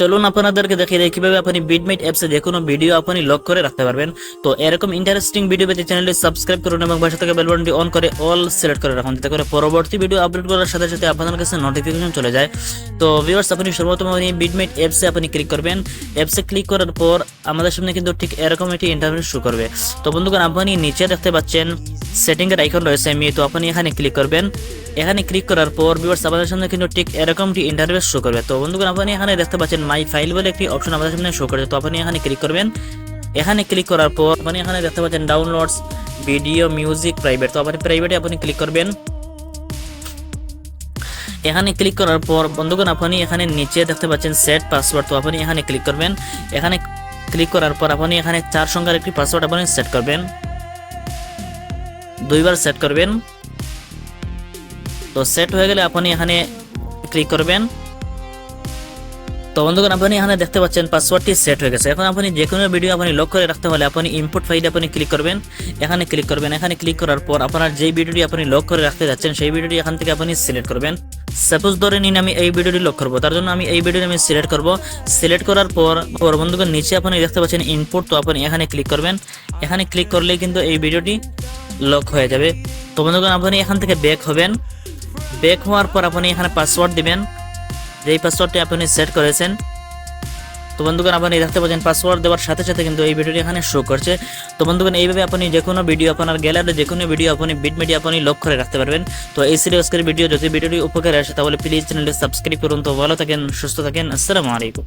চলুন আপনাদেরকে দেখিয়ে দেয় কিভাবে আপনি বিটমেট অ্যাপসে যে কোনো ভিডিও আপনি লক করে রাখতে পারবেন। তো এরকম ইন্টারেস্টিং ভিডিও পেতে চ্যানেলটি সাবস্ক্রাইব করুন এবং পাশে থাকা বেল বাটনটি অন করে অল সিলেক্ট করে রাখুন, যাতে করে পরবর্তী ভিডিও আপলোড করার সাথে সাথে আপনাদের কাছে নোটিফিকেশন চলে যায়। তো ভিউয়ার্স, আপনি সর্বপ্রথম আপনি বিটমেট অ্যাপসে আপনি ক্লিক করবেন। অ্যাপসে ক্লিক করার পর আমাদের সামনে কিন্তু ঠিক এরকম একটি ইন্টারফেস শো করবে। তো বন্ধুগণ, আপনি নিচে দেখতে পাচ্ছেন সেটিং এর আইকন রয়েছে তো আপনি এখানে ক্লিক করবেন। এখানে ক্লিক করার পর ভিউয়ার্স আমাদের সামনে কিন্তু ঠিক এরকমটি ইন্টারফেস শো করবে। তো বন্ধুগণ, আপনি এখানে দেখতে পাচ্ছেন মাই ফাইল বলে একটি অপশন আমাদের সামনে শো করবে। তো আপনি এখানে ক্লিক করবেন। এখানে ক্লিক করার পর আপনি এখানে দেখতে পাচ্ছেন ডাউনলোডস, ভিডিও, মিউজিক, প্রাইভেট। তো আপনি প্রাইভেটে আপনি ক্লিক করবেন। এখানে ক্লিক করার পর বন্ধুগণ, আপনি এখানে নিচে দেখতে পাচ্ছেন সেট পাসওয়ার্ড। তো আপনি এখানে ক্লিক করবেন। এখানে ক্লিক করার পর আপনি এখানে 4 সংখ্যার একটি পাসওয়ার্ড আপনি সেট করবেন, 2বার সেট করবেন। তো সেট হয়ে গেলে আপনি এখানে ক্লিক করবেন। তো বন্ধুগণ, আপনি এখানে দেখতে পাচ্ছেন পাসওয়ার্ডটি সেট হয়ে গেছে। এখন আপনি যে কোনো ভিডিও আপনি লক করে রাখতে হলে আপনি ইনপুট ফাইলে আপনি ক্লিক করবেন। এখানে ক্লিক করবেন। এখানে ক্লিক করার পর আপনার যেই ভিডিওটি আপনি লক করে রাখতে যাচ্ছেন সেই ভিডিওটি এখান থেকে আপনি সিলেক্ট করবেন। সাপোজ ধরে নিন আমি এই ভিডিওটি লক করব, তার জন্য আমি এই ভিডিওটি আমি সিলেক্ট করব। সিলেক্ট করার পর বন্ধুগণ, নিচে আপনি দেখতে পাচ্ছেন ইনপুট। তো আপনি এখানে ক্লিক করবেন। এখানে ক্লিক করলেই কিন্তু এই ভিডিওটি লক হয়ে যাবে। তো বন্ধুগণ, আপনি এখান থেকে ব্যাক হবেন। ব্যাক হওয়ার পর আপনি এখানে পাসওয়ার্ড দিবেন, যেই পাসওয়ার্ডটি আপনি সেট করেছেন। তো বন্ধুগণ, আপনি দেখতে পাচ্ছেন পাসওয়ার্ড দেওয়ার সাথে সাথে কিন্তু এই ভিডিওটি এখানে শো করছে। তো বন্ধুগণ, এইভাবে আপনি যে কোনো ভিডিও আপনার গ্যালারিতে যে কোনো ভিডিও আপনি বিটমেটে আপনি লক করে রাখতে পারবেন। তো এই সিরিয়াসের ভিডিও যদি ভিডিওটি উপকারে আসে তাহলে প্লিজ চ্যানেলটি সাবস্ক্রাইব করুন। তো ভালো থাকেন, সুস্থ থাকেন, আসসালামু আলাইকুম।